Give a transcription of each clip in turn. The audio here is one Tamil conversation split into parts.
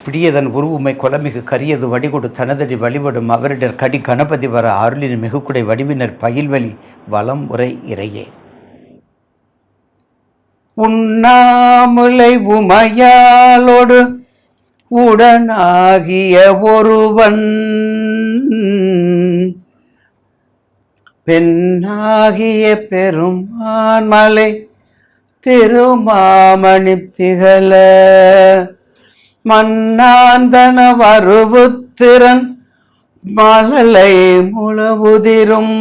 பிடியதன் உருவுமை கொலமிகு கரியது வடிகொடு தனதடி வழிபடும் அவரிடர் கடி கணபதி வர அருளின் மிகுக்குடை வடிவினர் பகில்வழி வலம் உரை இறையே. உண்ணாமுலை உமையாலோடு உடனாகிய ஒருவன் பெண்ணாகிய பெருமான் மலை திருமாமணி திகழ மன்னாந்தன வருவுத்திறன் மழலை முழவுதிரும்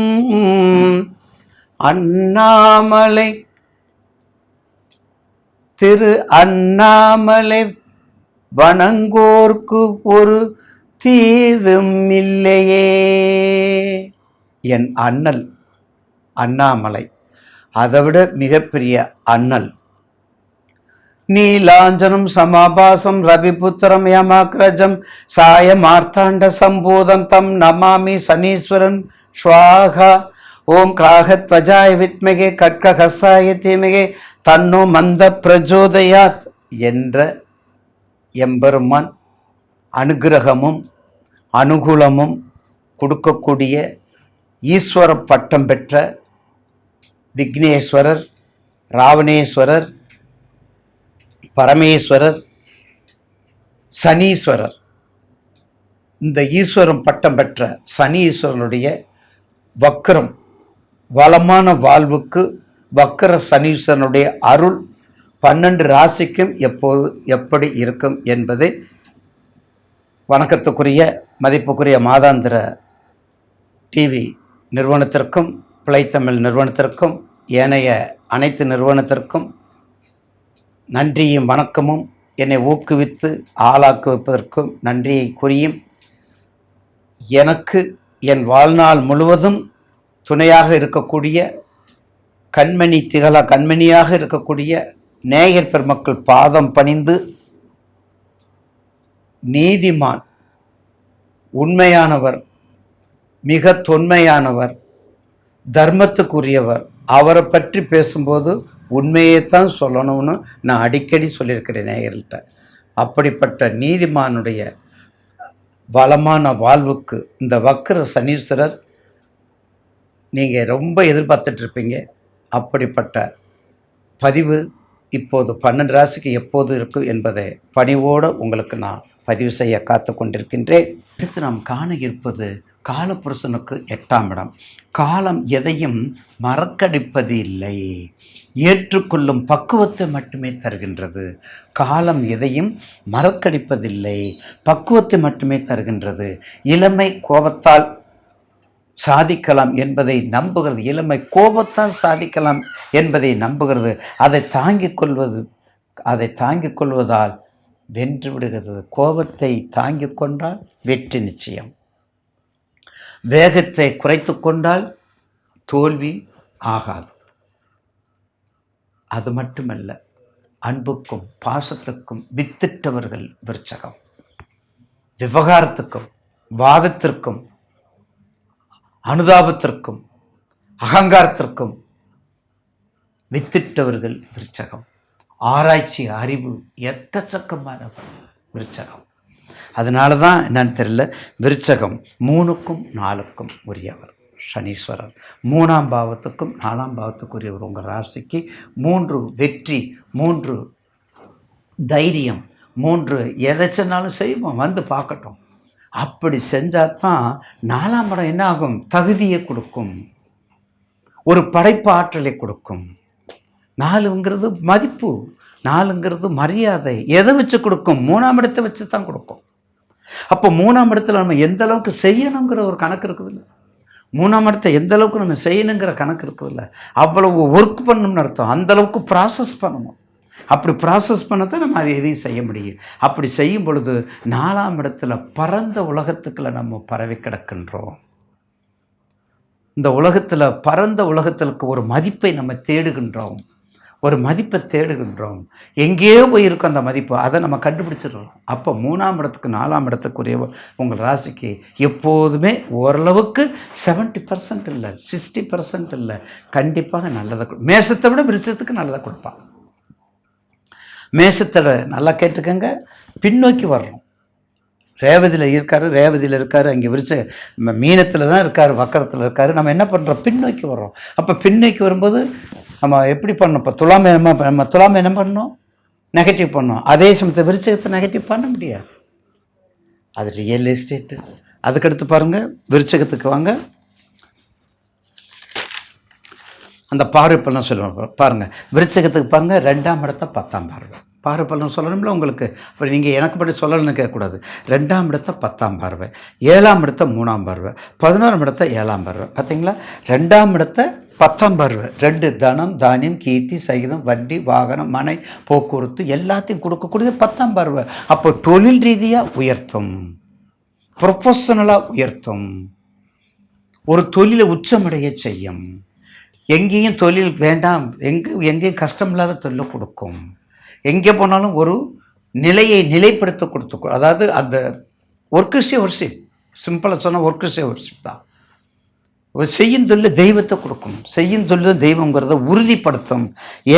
அண்ணாமலை திரு அண்ணாமலை வணங்கோர்க்கு ஒரு தீதும் இல்லையே. என் அண்ணல் அண்ணாமலை அதைவிட மிகப்பெரிய அண்ணல். நீலாஞ்சனம் சமாபாசம் ரவிபுத்திரம் யமாக்ரஜம் சாய மார்த்தாண்ட சம்பூதம் தம் நமாமி சனீஸ்வரன் ஸ்வாகா. ஓம் கிராகத்வஜாய வித்மகே கட்கஹஸ்தாய தீமகே தன்னோ மந்த பிரஜோதயாத் என்ற எம்பெருமான் அனுகிரகமும் அனுகூலமும் கொடுக்கக்கூடிய ஈஸ்வர பட்டம் பெற்ற விக்னேஸ்வரர், ராவணேஸ்வரர், பரமேஸ்வரர், சனீஸ்வரர். இந்த ஈஸ்வரம் பட்டம் பெற்ற சனீஸ்வரனுடைய வக்கரம் வளமான வாழ்வுக்கு வக்கர சனீஸ்வரனுடைய அருள் 12 ராசிக்கும் எப்போது எப்படி இருக்கும் என்பதை வணக்கத்துக்குரிய மதிப்புக்குரிய மாதாந்திர டிவி நிறுவனத்திற்கும் பிழைத்தமிழ் நிறுவனத்திற்கும் ஏனைய அனைத்து நிறுவனத்திற்கும் நன்றியும் வணக்கமும் என்னை ஊக்குவித்து ஆளாக்குவிப்பதற்கும் நன்றியை கூறியும் எனக்கு என் வாழ்நாள் முழுவதும் துணையாக இருக்கக்கூடிய கண்மணி திகழ கண்மணியாக இருக்கக்கூடிய நேயர் பெருமக்கள் பாதம் பணிந்து நீதிமான், உண்மையானவர், மிக தொன்மையானவர், தர்மத்துக்குரியவர், அவரை பற்றி பேசும்போது உண்மையைத்தான் சொல்லணும்னு நான் அடிக்கடி சொல்லியிருக்கிறேன் நேயர்கள்ட்ட. அப்படிப்பட்ட நீதிமானுடைய வளமான வாழ்வுக்கு இந்த வக்கர சனீஸ்வரர் நீங்கள் ரொம்ப எதிர்பார்த்துட்ருப்பீங்க. அப்படிப்பட்ட பதிவு இப்போது 12 ராசிக்கு எப்போது இருக்கும் என்பதை பணிவோடு உங்களுக்கு நான் பதிவு செய்ய காத்து கொண்டிருக்கின்றேன். அடுத்து நாம் காண இருப்பது காலபுருஷனுக்கு 8ஆம் இடம். காலம் எதையும் மறக்கடிப்பது இல்லை, ஏற்றுக்கொள்ளும் பக்குவத்தை மட்டுமே தருகின்றது. காலம் எதையும் மறக்கடிப்பதில்லை, பக்குவத்தை மட்டுமே தருகின்றது. இளமை கோபத்தால் சாதிக்கலாம் என்பதை நம்புகிறது. இளமை கோபத்தால் சாதிக்கலாம் என்பதை நம்புகிறது. அதை தாங்கிக் கொள்வதால் வென்று விடுகிறது. கோபத்தை தாங்கிக் கொண்டால் வெற்றி நிச்சயம். வேகத்தை குறைத்து கொண்டால் தோல்வி ஆகாது. அது மட்டுமல்ல, அன்புக்கும் பாசத்துக்கும் வித்திட்டவர்கள் விருச்சகம். விவகாரத்துக்கும் வாதத்திற்கும் அனுதாபத்திற்கும் அகங்காரத்திற்கும் வித்திட்டவர்கள் விருச்சகம். ஆராய்ச்சி அறிவு எக்கச்சக்கமான விருச்சகம். அதனால தான் என்னன்னு தெரியல, விருச்சகம் 3க்கும் 4க்கும் உரியவர் சனீஸ்வரர். 3ஆம் பாவத்துக்கும் 4ஆம் பாவத்துக்குரியவர். உங்கள் ராசிக்கு 3 வெற்றி, 3 தைரியம், 3 எதை சொன்னாலும் செய்வோம், வந்து பார்க்கட்டும். அப்படி செஞ்சால் தான் 4ஆம் இடம் என்ன ஆகும்? தகுதியை கொடுக்கும், ஒரு படைப்பு ஆற்றலை கொடுக்கும். 4ங்கிறது மதிப்பு, 4ங்கிறது மரியாதை. எதை வச்சு கொடுக்கும்? 3ஆம் இடத்தை வச்சு தான் கொடுக்கும். அப்போ 3ஆம் இடத்துல நம்ம எந்த அளவுக்கு செய்யணுங்கிற ஒரு கணக்கு இருக்குதுல்ல, 3ஆம் இடத்தை எந்த அளவுக்கு நம்ம செய்யணுங்கிற கணக்கு இருக்குதுல்ல, அவ்வளவு ஒர்க் பண்ணணும்னு அர்த்தம். அந்தளவுக்கு ப்ராசஸ் பண்ணணும். அப்படி ப்ராசஸ் பண்ணத்தான் நம்ம அதை எதையும் செய்ய முடியும். அப்படி செய்யும் பொழுது 4ஆம் இடத்துல பரந்த உலகத்துக்குள்ள நம்ம பரவி கிடக்கின்றோம். இந்த உலகத்தில் பரந்த உலகத்திற்கு ஒரு மதிப்பை நம்ம தேடுகின்றோம், ஒரு மதிப்பை தேடுகின்றோம். எங்கேயோ போயிருக்கோம் அந்த மதிப்பு, அதை நம்ம கண்டுபிடிச்சிடுறோம். அப்போ 3ஆம் இடத்துக்கு 4ஆம் இடத்துக்குரிய உங்கள் ராசிக்கு எப்போதுமே ஓரளவுக்கு 70% இல்லை, 60% இல்லை, கண்டிப்பாக நல்லதை மேசத்தை விட விருச்சத்துக்கு நல்லதை கொடுப்பாங்க. மேசத்தோட நல்லா கேட்டுக்கங்க, பின்னோக்கி வரணும். ரேவதியில் இருக்கார், அங்கே மீனத்தில் தான் இருக்கார், வக்கரத்தில் இருக்கார். நம்ம என்ன பண்ணுறோம்? பின்னோக்கி வர்றோம். அப்போ பின்னோக்கி வரும்போது நம்ம எப்படி பண்ணணும்? இப்போ துலாமை என்ன பண்ணணும்? நெகட்டிவ் பண்ணோம். அதே சமயத்தை விருச்சகத்தை நெகட்டிவ் பண்ண முடியாது. அது ரியல் எஸ்டேட்டு. அதுக்கடுத்து பாருங்கள், விருச்சகத்துக்கு வாங்க. அந்த பார்வை பலன் சொல்லுவாங்க பாருங்கள். விருச்சகத்துக்கு பாருங்கள், 2ஆம் இடத்த 10ஆம் பார்வை. பார்வை பலன் சொல்லணும்ல உங்களுக்கு. அப்புறம் நீங்கள் எனக்கு பற்றி சொல்லணும்னு கேட்கக்கூடாது. 2ஆம் இடத்த 10ஆம் பார்வை, 7ஆம் இடத்த 3ஆம் பார்வை, 11ஆம் இடத்த 7ஆம் பார்வை. பார்த்தீங்களா? 2ஆம் இடத்த 10ஆம் பார்வை. 2 தனம், தானியம், கீர்த்தி, சகிதம், வண்டி, வாகனம், மனை, போக்குவரத்து எல்லாத்தையும் கொடுக்கக்கூடியது 10ஆம் பார்வை. அப்போ தொழில் ரீதியாக உயர்த்தும், ப்ரொஃபஷனலாக உயர்த்தும், ஒரு தொழிலை உச்சமடைய செய்யும். எங்கேயும் தொழில் வேண்டாம், எங்கேயும் கஷ்டம் இல்லாத தொழிலை கொடுக்கும். எங்கே போனாலும் ஒரு நிலையை நிலைப்படுத்த கொடுத்து, அதாவது அந்த ஒர்க்கர்ஸே ஒர்ஷிப், சிம்பிளாக சொன்னால் ஒர்க்கர்ஸே ஒர்ஷிப் தான். செய்யும் தொழில் தெய்வத்தை கொடுக்கும், செய்யும் தொழில் தெய்வங்கிறத உறுதிப்படுத்தும்.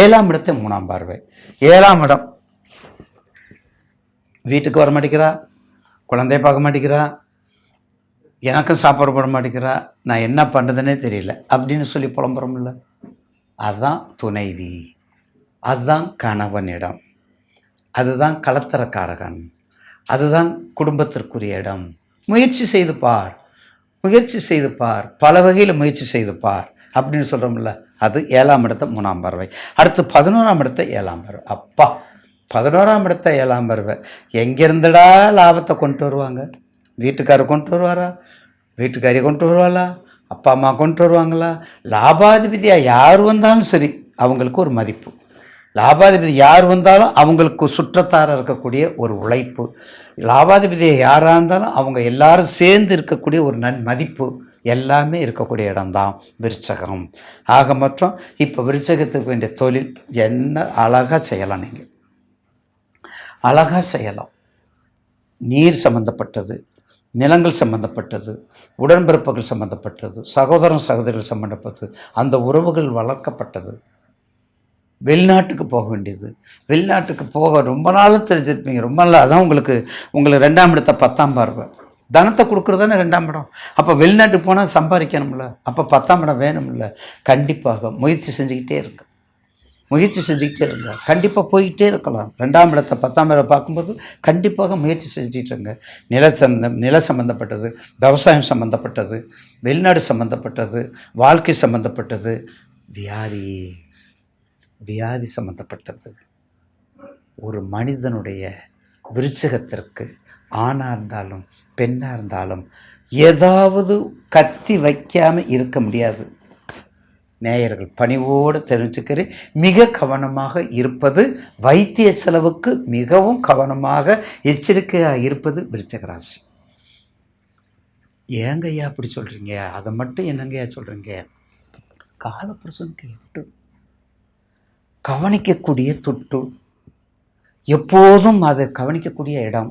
7ஆம் இடத்தை 3ஆம் பார்வை. 7ஆம் இடம் வீட்டுக்கு வர மாட்டேங்கிறா, குழந்தைய பார்க்க மாட்டேங்கிறா, எனக்கும் சாப்பாடு போட மாட்டேங்கிறா, நான் என்ன பண்ணுறதுனே தெரியல அப்படின்னு சொல்லி புலம்புறோம்ல. அதுதான் துணைவி, அதுதான் கணவனிடம், அதுதான் கலத்தரக்காரகன், அதுதான் குடும்பத்திற்குரிய இடம். முயற்சி செய்து பார், பல வகையில் முயற்சி செய்து பார் அப்படின்னு சொல்கிறோம்ல. அது 7ஆம் இடத்த 3ஆம் பார்வை. அடுத்து 11ஆம் இடத்த 7ஆம் பார்வை. அப்பா, 11ஆம் இடத்த 7ஆம் பார்வை. எங்கேருந்துடா லாபத்தை கொண்டு வருவாங்க? வீட்டுக்காரர் கொண்டு வருவாரா? வீட்டுக்காரியை கொண்டு வருவாளா? அப்பா அம்மா கொண்டு வருவாங்களா? லாபாதிபதியாக யார் வந்தாலும் சரி அவங்களுக்கு ஒரு மதிப்பு. லாபாதிபதி யார் வந்தாலும் அவங்களுக்கு சுற்றத்தார இருக்கக்கூடிய ஒரு உழைப்பு. லாபாதிபதியை யாராக இருந்தாலும் அவங்க எல்லாரும் சேர்ந்து இருக்கக்கூடிய ஒரு மதிப்பு எல்லாமே இருக்கக்கூடிய இடம்தான் விருச்சகம். ஆக மொத்தம் இப்போ விருச்சகத்துக்கு வேண்டிய தொழில் என்ன அழகாக செய்யலாம். நீங்கள் அழகாக செய்யலாம். நீர் சம்பந்தப்பட்டது, நிலங்கள் சம்பந்தப்பட்டது, உடன்பிறப்புகள் சம்பந்தப்பட்டது, சகோதரன் சகோதரிகள் சம்பந்தப்பட்டது, அந்த உறவுகள் வளர்க்கப்பட்டது. வெளிநாட்டுக்கு போக வேண்டியது, வெளிநாட்டுக்கு போக ரொம்ப நாளும் தெரிஞ்சிருப்பீங்க, ரொம்ப நாள். அதான் உங்களுக்கு 2ஆம் இடத்த 10ஆம் பார்வை. தனத்தை கொடுக்குறது தானே 2ஆம் இடம். அப்போ வெளிநாட்டுக்கு போனால் சம்பாதிக்கணும்ல, அப்போ 10ஆம் இடம் வேணும்ல. கண்டிப்பாக முயற்சி செஞ்சுக்கிட்டே இருங்க, கண்டிப்பாக போய்கிட்டே இருக்கலாம். 2ஆம் இடத்தை 10ஆம் இடம் பார்க்கும்போது கண்டிப்பாக முயற்சி செஞ்சுட்டு இருங்க. நில சம்பந்தப்பட்டது, விவசாயம் சம்பந்தப்பட்டது, வெளிநாடு சம்பந்தப்பட்டது, வாழ்க்கை சம்பந்தப்பட்டது, வியாதி சம்பந்தப்பட்டது. ஒரு மனிதனுடைய விருச்சகத்திற்கு ஆணாக இருந்தாலும் பெண்ணாக இருந்தாலும் ஏதாவது கத்தி வைக்காமல் இருக்க முடியாது. நேயர்கள் பணிவோடு தெரிஞ்சுக்கிறேன், மிக கவனமாக இருப்பது, வைத்திய செலவுக்கு மிகவும் கவனமாக எச்சரிக்கையாக இருப்பது விருச்சிக ராசி. ஏங்கய்யா அப்படி சொல்கிறீங்க? அதை மட்டும் என்னங்கய்யா சொல்கிறீங்க? காலப்புருஷனுக்கு 8 கவனிக்கக்கூடிய தொட்டு, எப்போதும் அதை கவனிக்கக்கூடிய இடம்.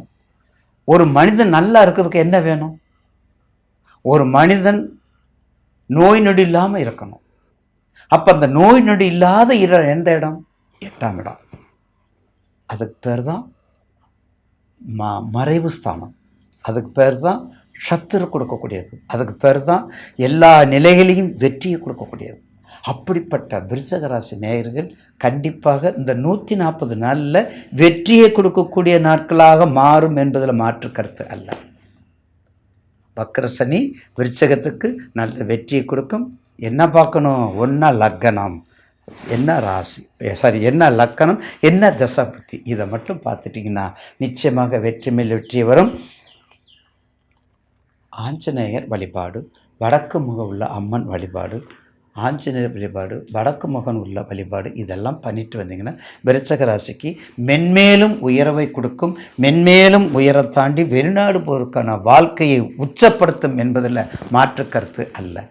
ஒரு மனிதன் நல்லா இருக்கிறதுக்கு என்ன வேணும்? ஒரு மனிதன் நோய் நொடி இல்லாமல் இருக்கணும். அப்போ அந்த நோய் நொடி இல்லாத எந்த இடம்? 8ஆம் இடம். அதுக்கு பேர் தான் மறைவு ஸ்தானம், அதுக்கு பேர் தான் சத்துரு கொடுக்கக்கூடியது, அதுக்கு பேர் தான் எல்லா நிலைகளையும் வெற்றியை கொடுக்கக்கூடியது. அப்படிப்பட்ட விருச்சிக ராசி நேயர்கள் கண்டிப்பாக இந்த 140 நாளில் வெற்றியை கொடுக்கக்கூடிய நாட்களாக மாறும் என்பதில் மாற்று கருத்து அல்ல. வக்ர சனி விருச்சகத்துக்கு நல்ல வெற்றியை கொடுக்கும். என்ன பார்க்கணும்? ஒன்றா லக்கணம், என்ன ராசி, என்ன லக்கணம், என்ன தசாபுத்தி, இதை மட்டும் பார்த்துட்டிங்கன்னா நிச்சயமாக வெற்றி மேல் வெற்றி வரும். ஆஞ்சநேயர் வழிபாடு, வடக்கு முகம் உள்ள அம்மன் வழிபாடு, ஆஞ்சநேயர் வழிபாடு, வடக்கு முகன் உள்ள வழிபாடு, இதெல்லாம் பண்ணிட்டு வந்தீங்கன்னா விருச்சிக ராசிக்கு மென்மேலும் உயர்வை கொடுக்கும். மென்மேலும் உயர தாண்டி வெளிநாடு போருக்கான வாழ்க்கையை உச்சப்படுத்தும் என்பதில் மாற்று கருத்து அல்ல.